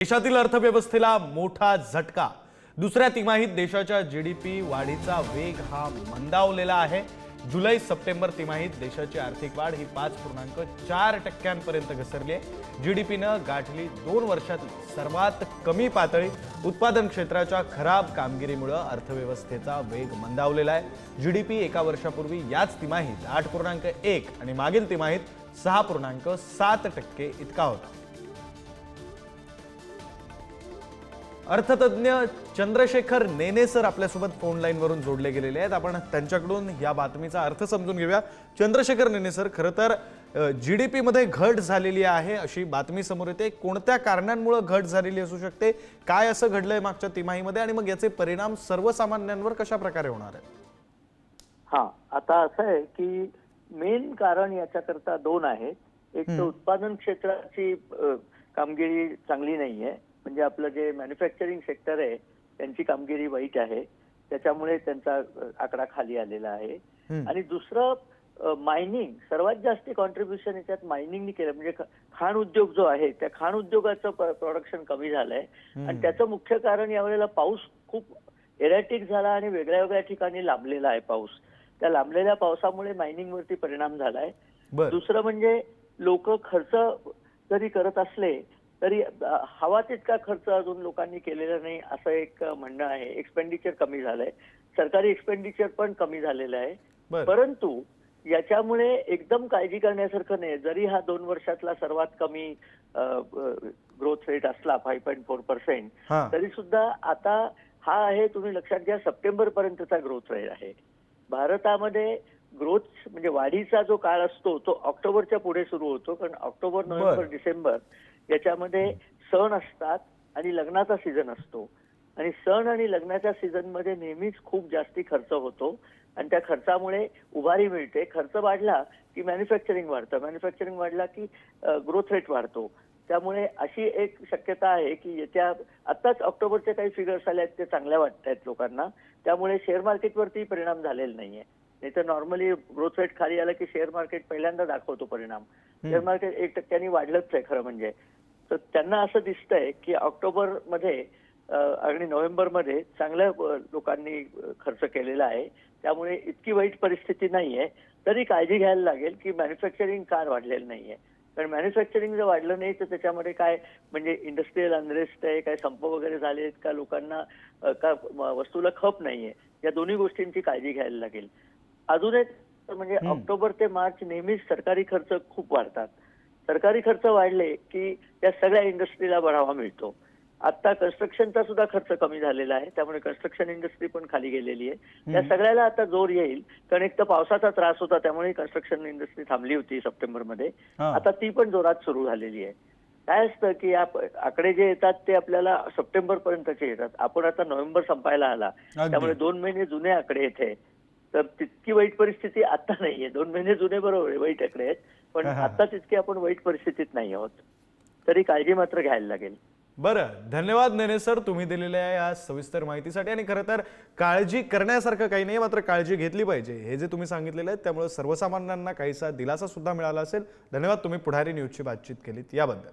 देशातील अर्थव्यवस्थेला मोठा झटका। दुसऱ्या तिमाहीत देशाच्या जीडीपी वाढीचा वेग हा मंदावलेला आहे। जुलै सप्टेंबर तिमाहीत देशाची आर्थिक वाढ ही 5.4% घसरली आहे। जीडीपीनं गाठली 2 वर्षातली सर्वात कमी पातळी। उत्पादन क्षेत्राच्या खराब कामगिरीमुळे अर्थव्यवस्थेचा वेग मंदावलेला आहे। जीडीपी एका वर्षापूर्वी याच तिमाहीत 8.1 आणि मागील तिमाहीत 6.7% इतका होता। अर्थतज्ञ चंद्रशेखर नेने सर आपल्यासोबत फोन लाईन वरून जोडले गेलेले आहेत। आपण त्यांच्याकडून या बातमीचा अर्थ समजून घेऊया। चंद्रशेखर नेने सर, खरं तर जीडीपी मध्ये घट झालेली आहे अशी बातमी समोर येते। कोणत्या कारणांमुळे घट झालेली असू शकते, काय असं घडलंय मागच्या तिमाहीमध्ये आणि मग याचे परिणाम सर्वसामान्यांवर कशा प्रकारे होणार आहेत? आता असं आहे की मेन कारण याच्याकरता 2 आहेत। एक तर उत्पादन क्षेत्राची कामगिरी चांगली नाहीये, म्हणजे आपलं जे मॅन्युफॅक्चरिंग सेक्टर आहे त्यांची कामगिरी वाईट आहे, त्याच्यामुळे त्यांचा आकडा खाली आलेला आहे। आणि दुसरं मायनिंग, सर्वात जास्त कॉन्ट्रीब्युशन याच्यात मायनिंगनी केलं, म्हणजे खाण उद्योग जो आहे त्या खाण उद्योगाचं प्रोडक्शन कमी झालंय। आणि त्याचं मुख्य कारण यावेळेला पाऊस खूप एरॅटिक झाला आणि वेगळ्या वेगळ्या ठिकाणी लांबलेला आहे पाऊस। त्या लांबलेल्या पावसामुळे मायनिंग वरती परिणाम झालाय। दुसरं म्हणजे लोक खर्च जरी करत असले तरी हवा तितका खर्च अजून लोकांनी केलेला नाही असं एक म्हणणं आहे। एक्सपेंडिचर कमी झालंय, सरकारी एक्सपेंडिचर पण कमी झालेलं आहे। परंतु याच्यामुळे एकदम काळजी करण्यासारखं नाही। जरी हा 2 वर्षातला सर्वात कमी ग्रोथ रेट असला 5.4%, तरी सुद्धा आता हा आहे, तुम्ही लक्षात घ्या, सप्टेंबर पर्यंतचा ग्रोथ रेट आहे। भारतामध्ये ग्रोथ म्हणजे वाढीचा जो काळ असतो तो ऑक्टोबरच्या पुढे सुरू होतो, कारण ऑक्टोबर, नोव्हेंबर, डिसेंबर याच्यामध्ये सण असतात आणि लग्नाचा सीझन असतो। आणि सण आणि लग्नाच्या सीझन मध्ये नेहमीच खूप जास्ती खर्च होतो आणि त्या खर्चामुळे उभारी मिळते। खर्च वाढला की मॅन्युफॅक्चरिंग वाढतं, मॅन्युफॅक्चरिंग वाढला की ग्रोथ रेट वाढतो। त्यामुळे अशी एक शक्यता आहे की येत्या आताच ऑक्टोबरचे काही फिगर्स आले आहेत ते चांगल्या वाटत आहेत लोकांना, त्यामुळे शेअर मार्केटवरती परिणाम झालेला नाहीये। नाही तर नॉर्मली ग्रोथ रेट खाली आला की शेअर मार्केट पहिल्यांदा दाखवतो परिणाम। शेअर मार्केट 1% वाढलंच आहे खरं म्हणजे। तर त्यांना असं दिसतंय की ऑक्टोबर मध्ये आणि नोव्हेंबर मध्ये चांगल्या लोकांनी खर्च केलेला आहे, त्यामुळे इतकी वाईट परिस्थिती नाहीये। तरी काळजी घ्यायला लागेल की मॅन्युफॅक्चरिंग कार वाढलेलं नाहीये, कारण मॅन्युफॅक्चरिंग जर वाढलं नाही तर त्याच्यामध्ये काय म्हणजे इंडस्ट्रियल अनरेस्ट आहे, काय संप वगैरे झालेत का, लोकांना का वस्तूला खप नाहीये, या दोन्ही गोष्टींची काळजी घ्यायला लागेल। अजून एक म्हणजे ऑक्टोबर ते मार्च नेहमीच सरकारी खर्च खूप वाढतात। सरकारी खर्च वाढले की त्या सगळ्या इंडस्ट्रीला बढावा मिळतो। आता कन्स्ट्रक्शनचा सुद्धा खर्च कमी झालेला आहे, त्यामुळे कन्स्ट्रक्शन इंडस्ट्री पण खाली गेलेली आहे। त्या सगळ्याला आता जोर येईल, कारण एक तर पावसाचा त्रास होता त्यामुळे कन्स्ट्रक्शन इंडस्ट्री थांबली होती सप्टेंबर मध्ये, आता ती पण जोरात सुरू झालेली आहे। काय असतं की आकडे जे येतात ते आपल्याला सप्टेंबर पर्यंतचे येतात, आपण आता नोव्हेंबर संपायला आला त्यामुळे 2 महिने जुने आकडे येते। तर तितकी वाईट परिस्थिती आता नाहीये, 2 महिने जुने बरोबर वाईट आकडे आहेत, पण आता तितकी आपण वाईट परिस्थितीत नाही आहोत, तरी काळजी मात्र घ्यायला लागेल। बरं, धन्यवाद नेने सर तुम्ही दिलेल्या या सविस्तर माहितीसाठी। आणि खरं तर काळजी करण्यासारखं काही नाही, मात्र काळजी घेतली पाहिजे हे जे तुम्ही सांगितलेलं आहे, त्यामुळे सर्वसामान्यांना काहीसा दिलासा सुद्धा मिळाला असेल। धन्यवाद, तुम्ही पुढारी न्यूजची बातचीत केलीत याबद्दल।